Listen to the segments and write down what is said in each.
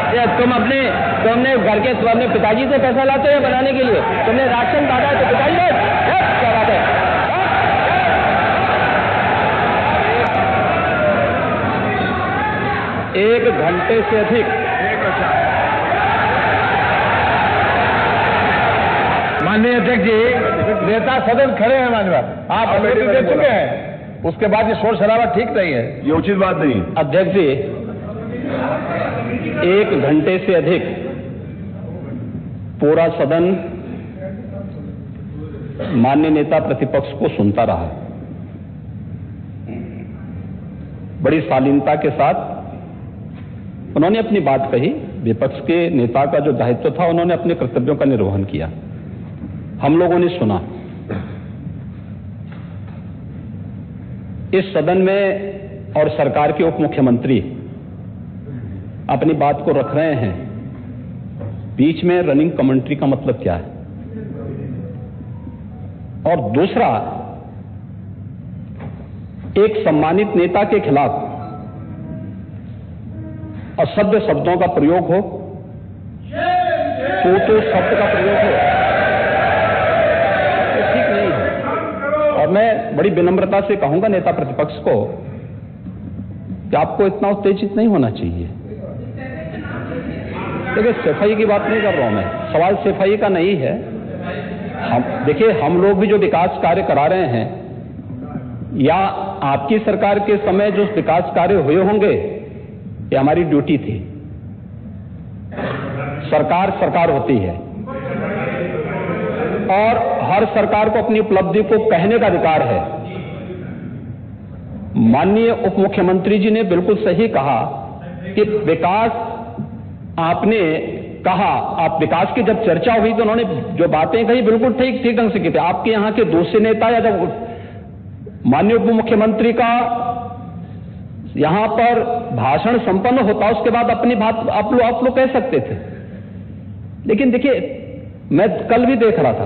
तुमने घर के अपने पिताजी से पैसा लाते हो बनाने के लिए, तुमने राशन काटा तो पिताजी क्या बात है? 1 घंटे से अधिक माननीय अध्यक्ष जी, नेता सदन खड़े हैं माननीय, आप अनुमति दे चुके हैं, उसके बाद ये शोर शराबा ठीक नहीं है, ये उचित बात नहीं। अध्यक्ष जी, 1 घंटे से अधिक पूरा सदन माननीय नेता प्रतिपक्ष को सुनता रहा। बड़ी शालीनता के साथ उन्होंने अपनी बात कही। विपक्ष के नेता का जो दायित्व था, उन्होंने अपने कर्तव्यों का निर्वहन किया। हम लोगों ने सुना। इस सदन में और सरकार के उप मुख्यमंत्री अपनी बात को रख रहे हैं, बीच में रनिंग कमेंट्री का मतलब क्या है? और दूसरा, एक सम्मानित नेता के खिलाफ असभ्य शब्दों का प्रयोग हो, तो शब्द का प्रयोग हो, तो ठीक नहीं है। और मैं बड़ी विनम्रता से कहूंगा नेता प्रतिपक्ष को कि आपको इतना उत्तेजित नहीं होना चाहिए। देखिए, सफाई की बात नहीं कर रहा हूं मैं, सवाल सफाई का नहीं है। देखिए, हम लोग भी जो विकास कार्य करा रहे हैं, या आपकी सरकार के समय जो विकास कार्य हुए होंगे, ये हमारी ड्यूटी थी। सरकार होती है और हर सरकार को अपनी उपलब्धि को कहने का अधिकार है। माननीय उप मुख्यमंत्री जी ने बिल्कुल सही कहा कि विकास, आपने कहा, आप विकास की जब चर्चा हुई तो उन्होंने जो बातें कही बिल्कुल ठीक ढंग से की थी। आपके यहां के दूसरे नेता या जब माननीय उप मुख्यमंत्री का यहां पर भाषण संपन्न होता, उसके बाद अपनी बात आप लोग कह सकते थे। लेकिन देखिए, मैं कल भी देख रहा था,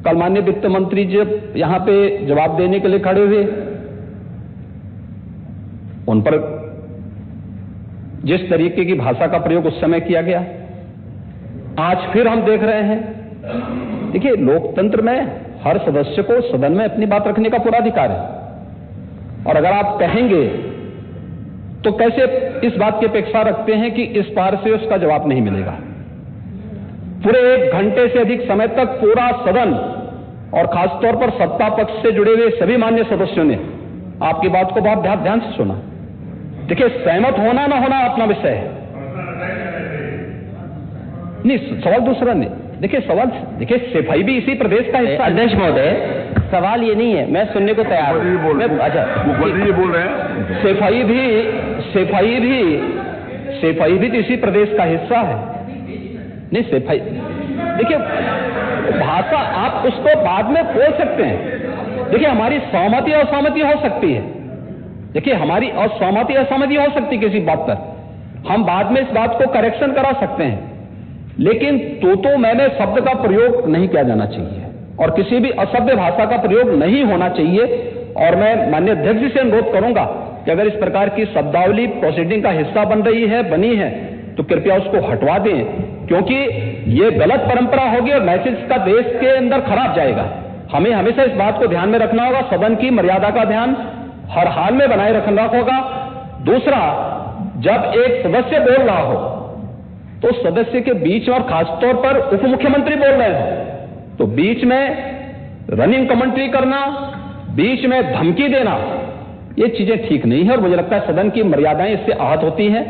कल माननीय वित्त मंत्री जब यहां पे जवाब देने के लिए खड़े हुए, उन पर जिस तरीके की भाषा का प्रयोग उस समय किया गया, आज फिर हम देख रहे हैं। देखिए, लोकतंत्र में हर सदस्य को सदन में अपनी बात रखने का पूरा अधिकार है, और अगर आप कहेंगे तो कैसे इस बात की अपेक्षा रखते हैं कि इस पार से उसका जवाब नहीं मिलेगा? पूरे 1 घंटे से अधिक समय तक पूरा सदन और खासतौर पर सत्ता पक्ष से जुड़े हुए सभी मान्य सदस्यों ने आपकी बात को बहुत ध्यान से सुना। देखिए, सहमत होना ना होना अपना विषय है, नहीं, सवाल दूसरा नहीं। देखिए, सफाई भी इसी प्रदेश का हिस्सा। अध्यक्ष महोदय, सवाल ये नहीं है, मैं सुनने को तैयार हूं। अच्छा, ये बोल रहे हैं, सफाई भी तो इसी प्रदेश का हिस्सा है। नहीं, सफाई, देखिए, भाषा आप उसको बाद में बोल सकते हैं। देखिए, हमारी सहमति असहमति हो सकती है। देखिए, हमारी असहमति असहमति हो सकती है किसी बात पर, हम बाद में इस बात को करेक्शन करा सकते हैं। लेकिन तो मैंने शब्द का प्रयोग नहीं किया जाना चाहिए, और किसी भी असभ्य भाषा का प्रयोग नहीं होना चाहिए। और मैं माननीय अध्यक्ष जी से अनुरोध करूंगा कि अगर इस प्रकार की शब्दावली प्रोसीडिंग का हिस्सा बनी है, तो कृपया उसको हटवा दें, क्योंकि ये गलत परंपरा होगी और मैसेज का देश के अंदर खराब जाएगा। हमें हमेशा इस बात को ध्यान में रखना होगा, सदन की मर्यादा का ध्यान हर हाल में बनाए रखना होगा। दूसरा, जब एक सदस्य बोल रहा हो तो सदस्य के बीच, और खासतौर पर उप मुख्यमंत्री बोल रहे हैं, तो बीच में रनिंग कमेंट्री करना, बीच में धमकी देना, ये चीजें ठीक नहीं है। और मुझे लगता है सदन की मर्यादाएं इससे आहत होती हैं,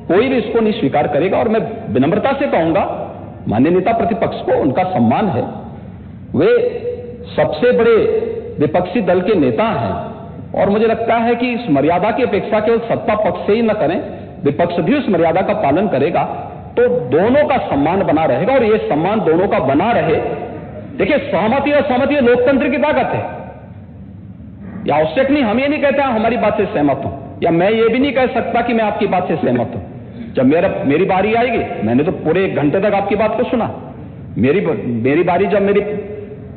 कोई भी इसको नहीं स्वीकार करेगा। और मैं विनम्रता से कहूंगा माननीय नेता प्रतिपक्ष को, उनका सम्मान है, वे सबसे बड़े विपक्षी दल के नेता हैं, और मुझे लगता है कि इस मर्यादा की अपेक्षा केवल सत्ता पक्ष से ही न करें, विपक्ष भी उस मर्यादा का पालन करेगा, तो दोनों का सम्मान बना रहेगा। और ये सम्मान दोनों का बना रहे। देखिए, सहमति और सहमति लोकतंत्र की ताकत है, या आवश्यक नहीं। हम ये नहीं कहते हमारी बात से सहमत हूं, या मैं ये भी नहीं कह सकता कि मैं आपकी बात से सहमत हूं। जब मेरी बारी आएगी, मैंने तो पूरे 1 घंटे तक आपकी बात को सुना, मेरी बारी जब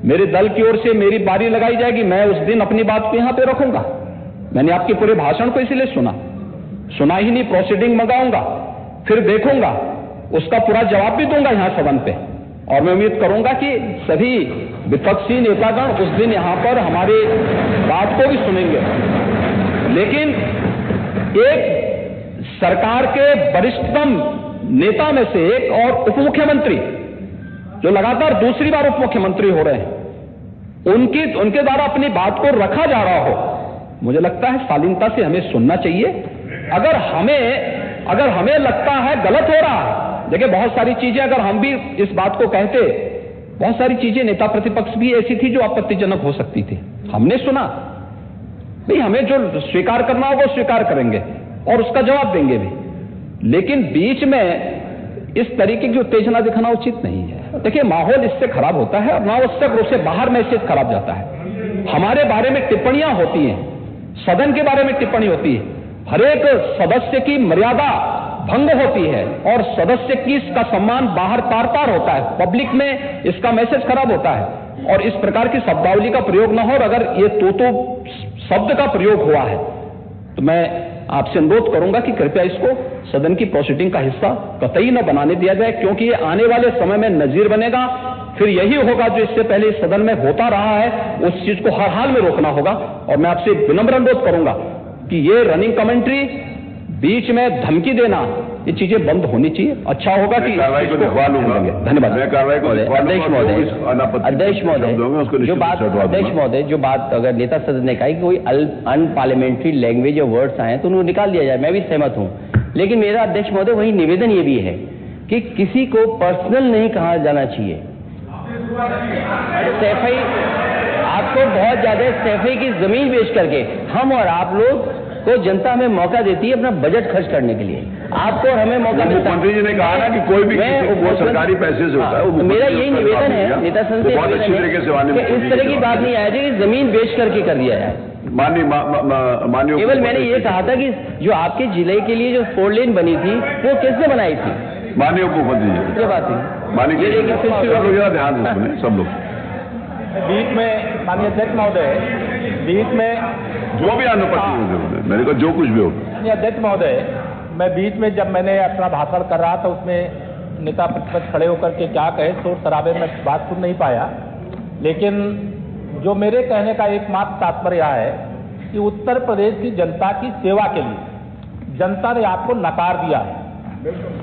मेरे दल की ओर से मेरी बारी लगाई जाएगी, मैं उस दिन अपनी बात को यहां पे रखूंगा। मैंने आपके पूरे भाषण को इसीलिए सुना ही नहीं, प्रोसीडिंग मंगाऊंगा। फिर देखूंगा, उसका पूरा जवाब भी दूंगा यहां सदन पे, और मैं उम्मीद करूंगा कि सभी विपक्षी नेतागण उस दिन यहां पर हमारी बात को भी सुनेंगे। लेकिन एक सरकार के वरिष्ठतम नेता में से एक और उप मुख्यमंत्री, जो लगातार दूसरी बार उप मुख्यमंत्री हो रहे हैं, उनके द्वारा अपनी बात को रखा जा रहा हो, मुझे लगता है शालीनता से हमें सुनना चाहिए। अगर हमें लगता है गलत हो रहा है, देखिए बहुत सारी चीजें अगर हम भी इस बात को कहते, बहुत सारी चीजें नेता प्रतिपक्ष भी ऐसी थी जो आपत्तिजनक हो सकती थी, हमने सुना। नहीं, हमें जो स्वीकार करना होगा वो स्वीकार करेंगे और उसका जवाब देंगे भी, लेकिन बीच में इस तरीके की उत्तेजना दिखाना उचित नहीं है। देखिए माहौल इससे खराब होता है और अनावश्यक रूप से बाहर मैसेज खराब जाता है। हमारे बारे में टिप्पणियां होती हैं, सदन के बारे में टिप्पणी होती है, हर एक सदस्य की मर्यादा भंग होती है और सदस्य की इसका सम्मान बाहर तार तार होता है, पब्लिक में इसका मैसेज खराब होता है और इस प्रकार की शब्दावली का प्रयोग न हो। और अगर ये तो शब्द का प्रयोग हुआ है तो मैं आपसे अनुरोध करूंगा कि कृपया इसको सदन की प्रोसीडिंग का हिस्सा कतई न बनाने दिया जाए, क्योंकि ये आने वाले समय में नजीर बनेगा। फिर यही होगा जो इससे पहले इस सदन में होता रहा है, उस चीज को हर हाल में रोकना होगा। और मैं आपसे विनम्र अनुरोध करूंगा कि ये रनिंग कमेंट्री, बीच में धमकी देना, ये चीजें बंद होनी चाहिए। अच्छा होगा कि कार्रवाई को लिखवा लूंगा। धन्यवाद। मैं कार्रवाई को अध्यक्ष महोदय, जो बात अगर नेता सदन ने कहा कि कोई अनपार्लियामेंट्री लैंग्वेज या वर्ड्स आए तो उनको निकाल दिया जाए, मैं भी सहमत हूं। लेकिन मेरा अध्यक्ष महोदय वही निवेदन ये भी है कि किसी को पर्सनल नहीं कहा जाना चाहिए। सैफई, आपको बहुत ज्यादा सैफई की जमीन बेच करके हम और आप लोग को जनता हमें मौका देती है अपना बजट खर्च करने के लिए, आपको और हमें मौका मिलता है। मुख्यमंत्री जी ने कहा ना कि कोई भी वो सरकारी पैसे से होता है। मेरा यही निवेदन है नेता संसद से, बहुत अच्छी तरीके से इस तरह की बात नहीं आए कि जमीन बेच करके कर दिया जाए। माननीय केवल मैंने ये कहा था कि जो आपके जिले के लिए जो 4 लेन बनी थी वो किसने बनाई थी? माननीय उप मुख्यमंत्री जी। ये बात है, माननीय ध्यान से सुने सब लोग। बीच में माननीय अध्यक्ष महोदय, बीच में जो भी अनुपस्थित, मैंने कहा जो कुछ भी हो। अध्यक्ष महोदय, मैं बीच में जब मैंने अपना भाषण कर रहा था उसमें नेता प्रतिपक्ष खड़े होकर के क्या कहे, शोर शराबे में बात सुन नहीं पाया। लेकिन जो मेरे कहने का एकमात्र तात्पर्य है कि उत्तर प्रदेश की जनता की सेवा के लिए जनता ने आपको नकार दिया है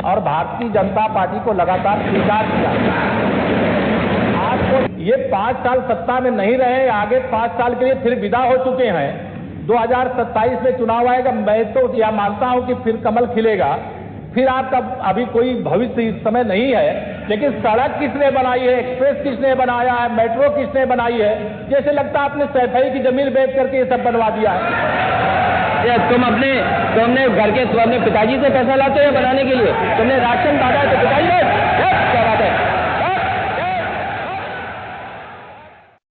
और भारतीय जनता पार्टी को लगातार स्वीकार किया। आपको ये 5 साल सत्ता में नहीं रहे, आगे 5 साल के लिए फिर विदा हो चुके हैं। 2027 में चुनाव आएगा, मैं तो यह मानता हूं कि फिर कमल खिलेगा, फिर आपका अभी कोई भविष्य इस समय नहीं है। लेकिन सड़क किसने बनाई है, एक्सप्रेस किसने बनाया है, मेट्रो किसने बनाई है? जैसे लगता है आपने सैफई की जमीन बेच करके ये सब बनवा दिया है। तुम अपने घर के अपने पिताजी से पैसा लाते हो बनाने के लिए? तुमने राशन